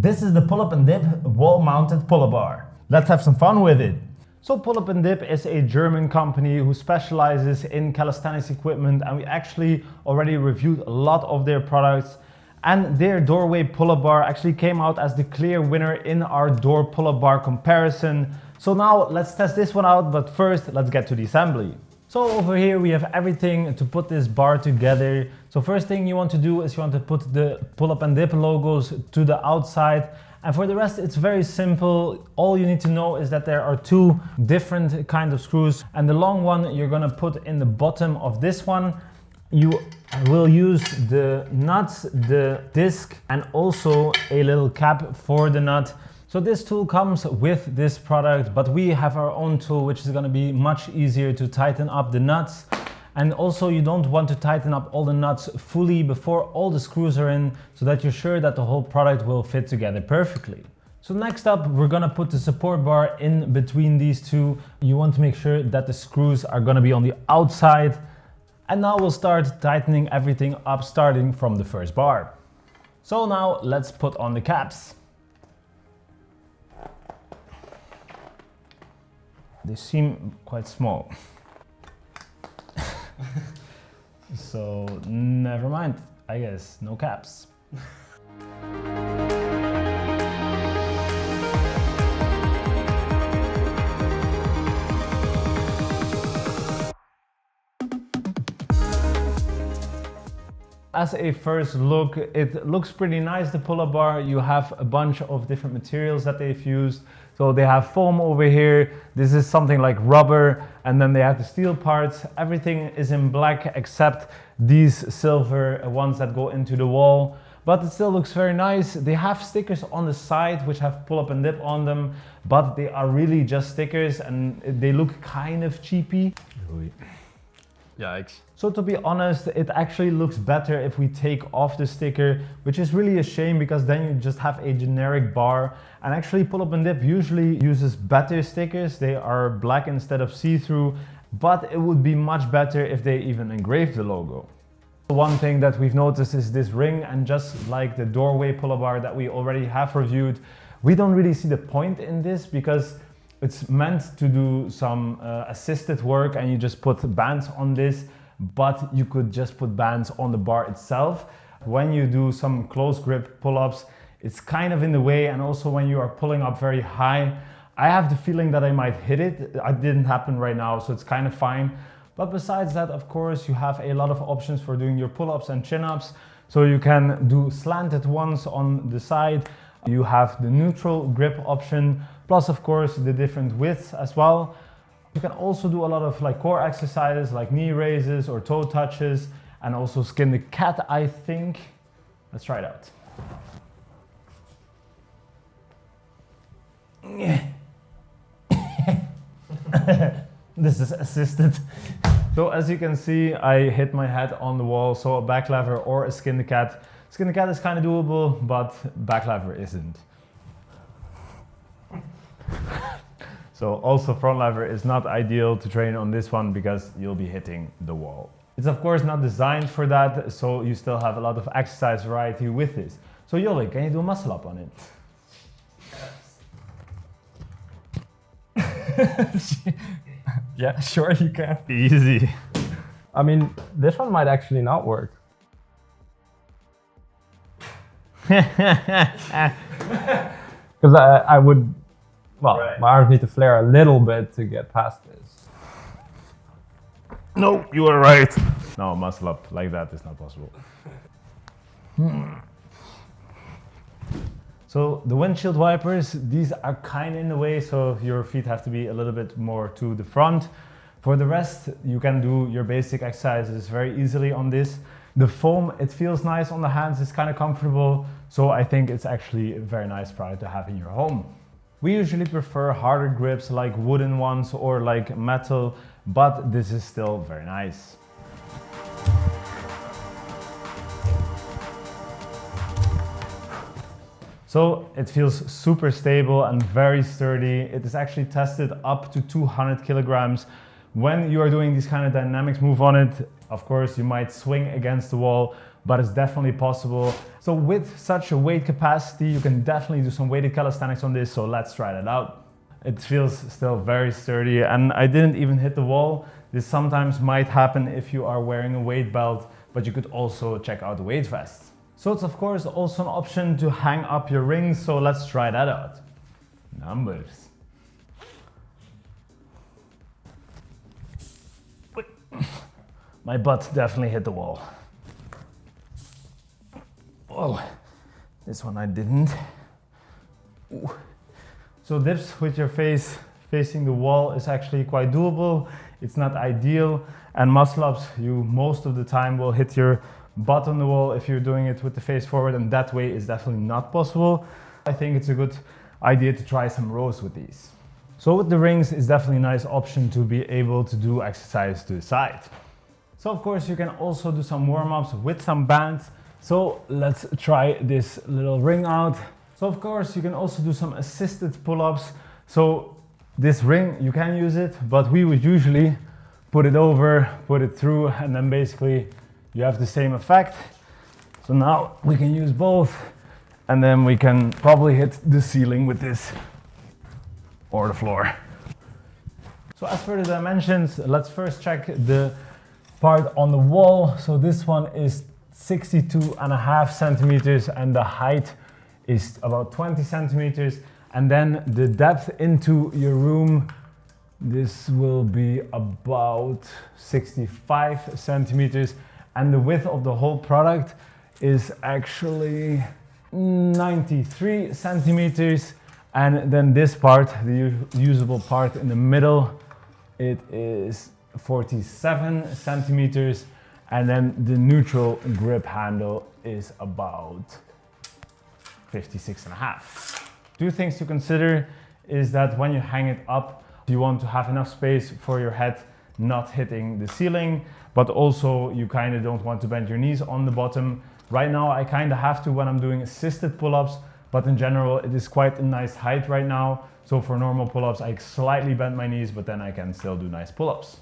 This is the Pull-Up and Dip wall-mounted pull-up bar. Let's have some fun with it. So Pull-Up and Dip is a German company who specializes in calisthenics equipment, and we actually already reviewed a lot of their products, and their doorway pull-up bar actually came out as the clear winner in our door pull-up bar comparison. So now let's test this one out, but first let's get to the assembly. So over here we have everything to put this bar together. So first thing you want to do is you want to put the Pull-Up and Dip logos to the outside. And for the rest, it's very simple. All you need to know is that there are two different kind of screws, and the long one you're gonna put in the bottom of this one. You will use the nuts, the disc, and also a little cap for the nut. So this tool comes with this product, but we have our own tool, which is gonna be much easier to tighten up the nuts. And also you don't want to tighten up all the nuts fully before all the screws are in, so that you're sure that the whole product will fit together perfectly. So next up, we're gonna put the support bar in between these two. You want to make sure that the screws are gonna be on the outside. And now we'll start tightening everything up, starting from the first bar. So now let's put on the caps. They seem quite small. So never mind, I guess, no caps. As a first look, it looks pretty nice, the pull-up bar. You have a bunch of different materials that they've used. So they have foam over here. This is something like rubber, and then they have the steel parts. Everything is in black except these silver ones that go into the wall. But it still looks very nice. They have stickers on the side which have Pull-Up and Dip on them, but they are really just stickers and they look kind of cheapy. Yikes. So to be honest, it actually looks better if we take off the sticker, which is really a shame because then you just have a generic bar. And actually Pull-Up and Dip usually uses better stickers. They are black instead of see-through, but it would be much better if they even engraved the logo. One thing that we've noticed is this ring, and just like the doorway pull-up bar that we already have reviewed, we don't really see the point in this because it's meant to do some assisted work and you just put bands on this, but you could just put bands on the bar itself. When you do some close grip pull-ups, it's kind of in the way, and also when you are pulling up very high, I have the feeling that I might hit it. It didn't happen right now, so it's kind of fine. But besides that, of course, you have a lot of options for doing your pull-ups and chin-ups. So you can do slanted ones on the side. You have the neutral grip option, plus of course the different widths as well. You can also do a lot of like core exercises like knee raises or toe touches, and also skin the cat, I think. Let's try it out. This is assisted. So as you can see, I hit my head on the wall, so a back lever or a skin the cat. Skin the cat is kind of doable, but back lever isn't. So also front lever is not ideal to train on this one because you'll be hitting the wall. It's of course not designed for that, so you still have a lot of exercise variety with this. So Jolly, can you do a muscle up on it? Yes. Yeah, sure you can. Easy. I mean, this one might actually not work. Because I would, well, right. My arms need to flare a little bit to get past this. No, you are right. No, muscle up like that is not possible. So the windshield wipers, these are kind of in the way, so your feet have to be a little bit more to the front. For the rest, you can do your basic exercises very easily on this. The foam, it feels nice on the hands, it's kind of comfortable, so I think it's actually a very nice product to have in your home. We usually prefer harder grips like wooden ones or like metal, but this is still very nice. So it feels super stable and very sturdy. It is actually tested up to 200 kilograms. When you are doing these kind of dynamics move on it, of course you might swing against the wall, but it's definitely possible. So with such a weight capacity, you can definitely do some weighted calisthenics on this, so let's try that out. It feels still very sturdy, and I didn't even hit the wall. This sometimes might happen if you are wearing a weight belt, but you could also check out the weight vest. So it's of course also an option to hang up your rings, so let's try that out. Numbers. My butt definitely hit the wall. Oh, this one I didn't. Ooh. So dips with your face facing the wall is actually quite doable. It's not ideal, and muscle ups, you most of the time will hit your butt on the wall if you're doing it with the face forward, and that way is definitely not possible. I think it's a good idea to try some rows with these. So with the rings, it's definitely a nice option to be able to do exercise to the side. So of course you can also do some warm-ups with some bands. So let's try this little ring out. So of course you can also do some assisted pull-ups. So this ring, you can use it, but we would usually put it over, put it through, and then basically you have the same effect. So now we can use both, and then we can probably hit the ceiling with this or the floor. So as for the dimensions, let's first check the part on the wall. So this one is 62.5 centimeters and the height is about 20 centimeters. And then the depth into your room, this will be about 65 centimeters. And the width of the whole product is actually 93 centimeters. And then this part, the usable part in the middle, it is 47 centimeters. And then the neutral grip handle is about 56.5. Two things to consider is that when you hang it up, you want to have enough space for your head not hitting the ceiling, but also you kind of don't want to bend your knees on the bottom. Right now I kind of have to when I'm doing assisted pull-ups, but in general it is quite a nice height right now. So for normal pull-ups I slightly bend my knees, but then I can still do nice pull-ups.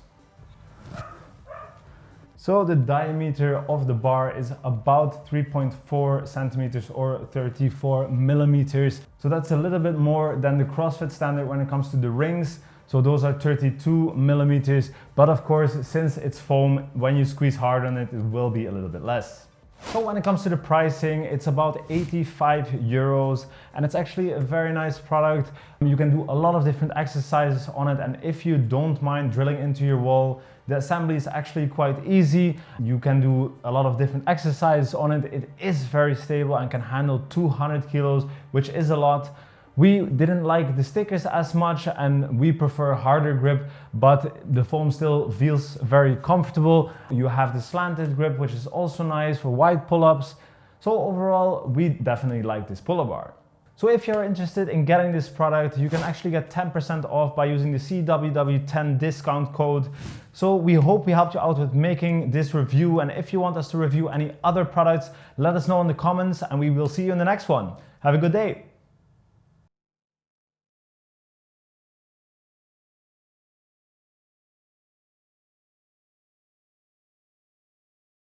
So the diameter of the bar is about 3.4 centimeters or 34 millimeters. So that's a little bit more than the CrossFit standard when it comes to the rings. So those are 32 millimeters. But of course, since it's foam, when you squeeze hard on it, it will be a little bit less. So when it comes to the pricing, it's about 85 euros, and it's actually a very nice product. You can do a lot of different exercises on it, and if you don't mind drilling into your wall, the assembly is actually quite easy. You can do a lot of different exercises on it. It is very stable and can handle 200 kilos, which is a lot. We didn't like the stickers as much and we prefer harder grip, but the foam still feels very comfortable. You have the slanted grip, which is also nice for wide pull-ups. So overall, we definitely like this pull-up bar. So if you're interested in getting this product, you can actually get 10% off by using the CWW10 discount code. So we hope we helped you out with making this review. And if you want us to review any other products, let us know in the comments and we will see you in the next one. Have a good day.